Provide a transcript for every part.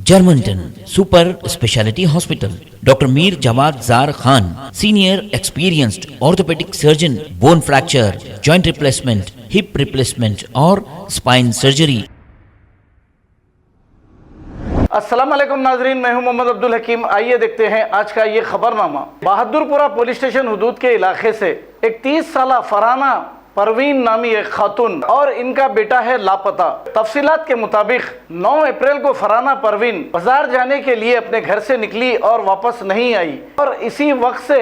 Germanton super speciality hospital, doctor Mir Jawad Zar Khan, senior experienced orthopaedic surgeon, bone fracture, joint replacement, hip replacement और spine surgery. अस्सलाम वालेकुम नाजरीन, मैं हूं मोहम्मद अब्दुल हकीम। आइए देखते हैं आज का ये खबरनामा। बहादुरपुरा पुलिस स्टेशन हुदूद के इलाके से एक 30 साला फरहाना परवीन नामी एक खातून और इनका बेटा है लापता। तफसीलात के मुताबिक 9 अप्रैल को फरहाना परवीन बाजार जाने के लिए अपने घर से निकली और वापस नहीं आई और इसी वक्त से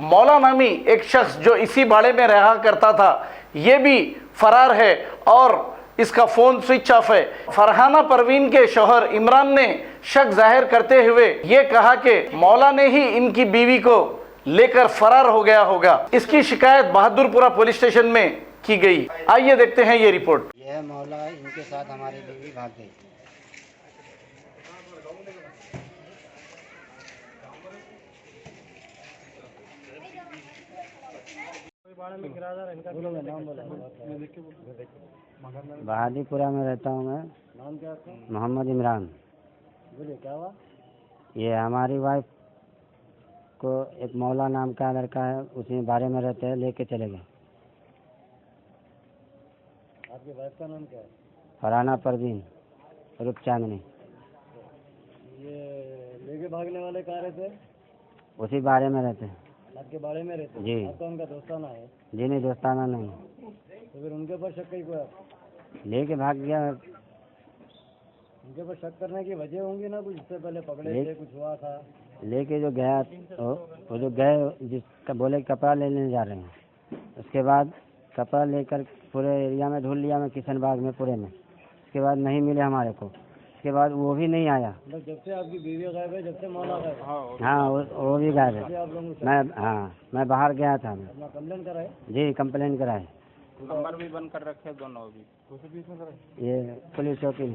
मौला नामी एक शख्स जो इसी बाड़े में रहा करता था ये भी फरार है और इसका फ़ोन स्विच ऑफ है। फरहाना परवीन के शौहर इमरान ने शक जाहिर करते हुए ये कहा कि मौला ने ही इनकी बीवी को लेकर फरार हो गया होगा। इसकी शिकायत बहादुरपुरा पुलिस स्टेशन में की गई। आइए देखते हैं ये रिपोर्ट। यह मौला इनके साथ हमारी बीवी भाग गई। बहादुरपुरा में रहता हूँ मैं। नाम क्या है? मोहम्मद इमरान। बोलिए क्या हुआ? ये हमारी वाइफ को एक मौला नाम का लड़का है, उसी बारे में रहते हैं, लेके चले गए। आपकी वाइफ का नाम क्या है? फरहाना परवीन रुप चांदनी। ये लेके भागने वाले कहाँ रहते? उसी बारे में रहते हैं। आपके बारे में रहते? जी। आपका उनका दोस्ताना है? जी नहीं, दोस्ताना नहीं। तो फिर उनके ऊपर शक क्यों है? लेके भाग गया। उनके ऊपर शक करने की वजह होंगी ना, कुछ इससे पहले पकड़े थे, कुछ हुआ था? लेके जो गया वो जो गए जिसका बोले कपड़ा लेने जा रहे हैं, उसके बाद कपड़ा लेकर पूरे एरिया में ढूंढ लिया, मैं किशन बाग में पूरे में। उसके बाद नहीं मिले हमारे को। उसके बाद वो भी नहीं आया। मतलब जब से आपकी बीवी गायब है, जब से मौला गायब है? हाँ वो भी गायब है। आप लोग मैं बाहर गया था। मैं अपना कंप्लेन कराए? जी कंप्लेन कराए। नंबर भी बंद कर रखे दोनों भी। ये पुलिस चौकी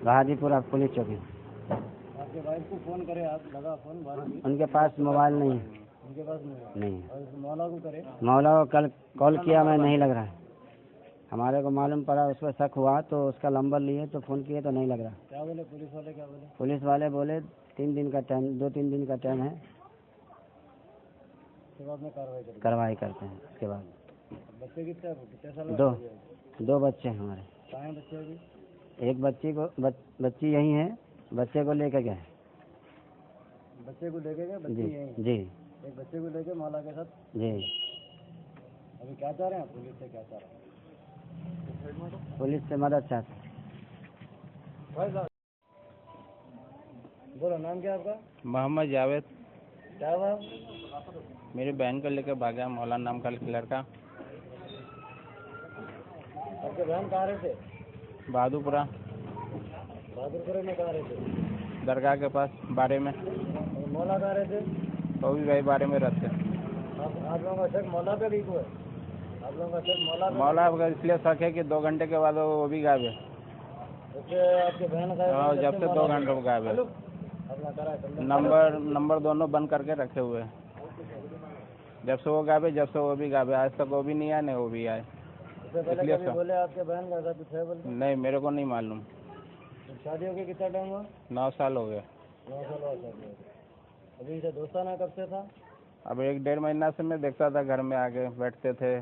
बहादुरपुरा पुलिस चौकी। आपके वाइफ को फोन करे, आप लगा फोन बाहर? उनके पास मोबाइल नहीं है। उनके पास नहीं? और इस मौला को करे? मौला को कल कॉल किया, मैं नहीं लग रहा है। हमारे को मालूम पड़ा, उस पर शक हुआ तो उसका नंबर लिए तो फ़ोन किए तो नहीं लग रहा। क्या बोले पुलिस वाले? क्या बोले? पुलिस वाले बोले 3 दिन का टाइम, 2-3 दिन का टाइम है, उसके बाद में कार्रवाई करते हैं। उसके बाद बच्चे कितने साल? 2 बच्चे हैं हमारे। कहाँ हैं बच्चे अभी? एक बच्ची यही है, बच्चे को लेकर गए। बच्चे को लेके गए? बच्चे जी यहीं? जी एक बच्चे को लेके मौला के साथ? जी। अभी क्या चाह रहे हैं पुलिस से? क्या चाह रहे हैं? पुलिस से मदद चाहते हैं। बोलो, नाम क्या आपका? मोहम्मद जावेद। क्या हुआ? मेरी बहन को लेकर भागा मौला नाम का लड़का। आपके बहन कहाँ रहते? बहादुरपुरा बहादुरपुरे में कहाँ रहते? दरगाह के पास बारे में। और मौला कहाँ रहते? तो भी भाई बारे में रहते। आप लोगों का शक मौला पे भी को है? आप लोगों का शक मौला पे? मौला का इसलिए शक है कि 2 घंटे के बाद वो भी गायब है। जैसे आपके बहन गायब? जब से 2 घंटे में गायब है। अपना करा नंबर दोनों बंद करके रखे हुए हैं। जब से वो गायब है, जब से वो भी गायब है। आज तक वो भी नहीं आए, नहीं वो भी आए। इसलिए बोले आपके बहन का ऐसा कुछ है? बोले नहीं, मेरे को नहीं मालूम। शादी हो गई कितना टाइम हुआ? 9 साल हो गए। 9 साल हुआ शादी हो गई। अभी से दोस्ताना कब से था? अब 1-1.5 महीना से मैं देखता था, घर में आके बैठते थे।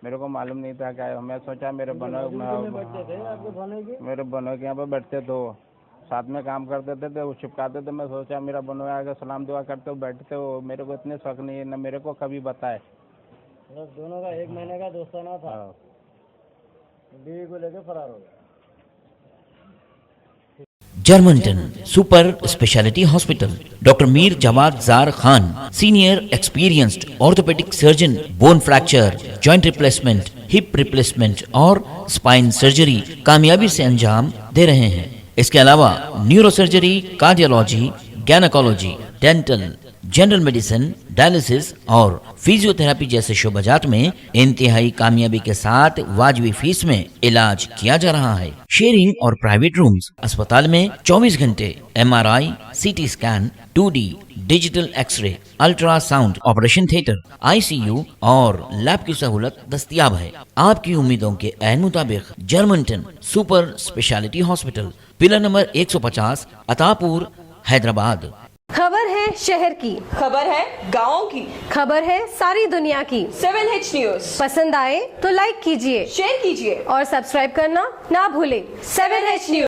मेरे को मालूम नहीं था क्या। मैं सोचा मेरे बनो बैठते थे आपके बहनों की? मेरे बनो के यहाँ पे बैठते थे, वो साथ में काम करते थे, वो चिपकाते थे। मैं सोचा मेरा बनो आके सलाम दुआ करते हो, बैठते हो। मेरे को इतने शौक नहीं है, न मेरे को कभी बताए। मतलब दोनों का 1 महीने का दोस्ताना था? बीवी को लेकर फरार हो गया। Germanten super speciality hospital, doctor Mir Jawad Zar Khan, senior experienced orthopaedic surgeon, bone fracture, joint replacement, hip replacement और स्पाइन सर्जरी कामयाबी से अंजाम दे रहे हैं। इसके अलावा neuro surgery, cardiology, gynaecology, dental, general medicine, dialysis और फिजियोथेरेपी जैसे शोबाजात में इंतहाई कामयाबी के साथ वाजबी फीस में इलाज किया जा रहा है। शेयरिंग और प्राइवेट रूम्स। अस्पताल में 24 घंटे MRI, CT scan, 2D digital x-ray, ultrasound, operation theatre, ICU और लैब की सहूलत दस्तयाब है। आपकी उम्मीदों के ऐन मुताबिक Germanten super speciality hospital pillar number 150, Attapur, Hyderabad. खबर है शहर की, खबर है गाँव की, खबर है सारी दुनिया की। 7H न्यूज पसंद आए तो लाइक कीजिए, शेयर कीजिए और सब्सक्राइब करना ना भूलें। 7H news.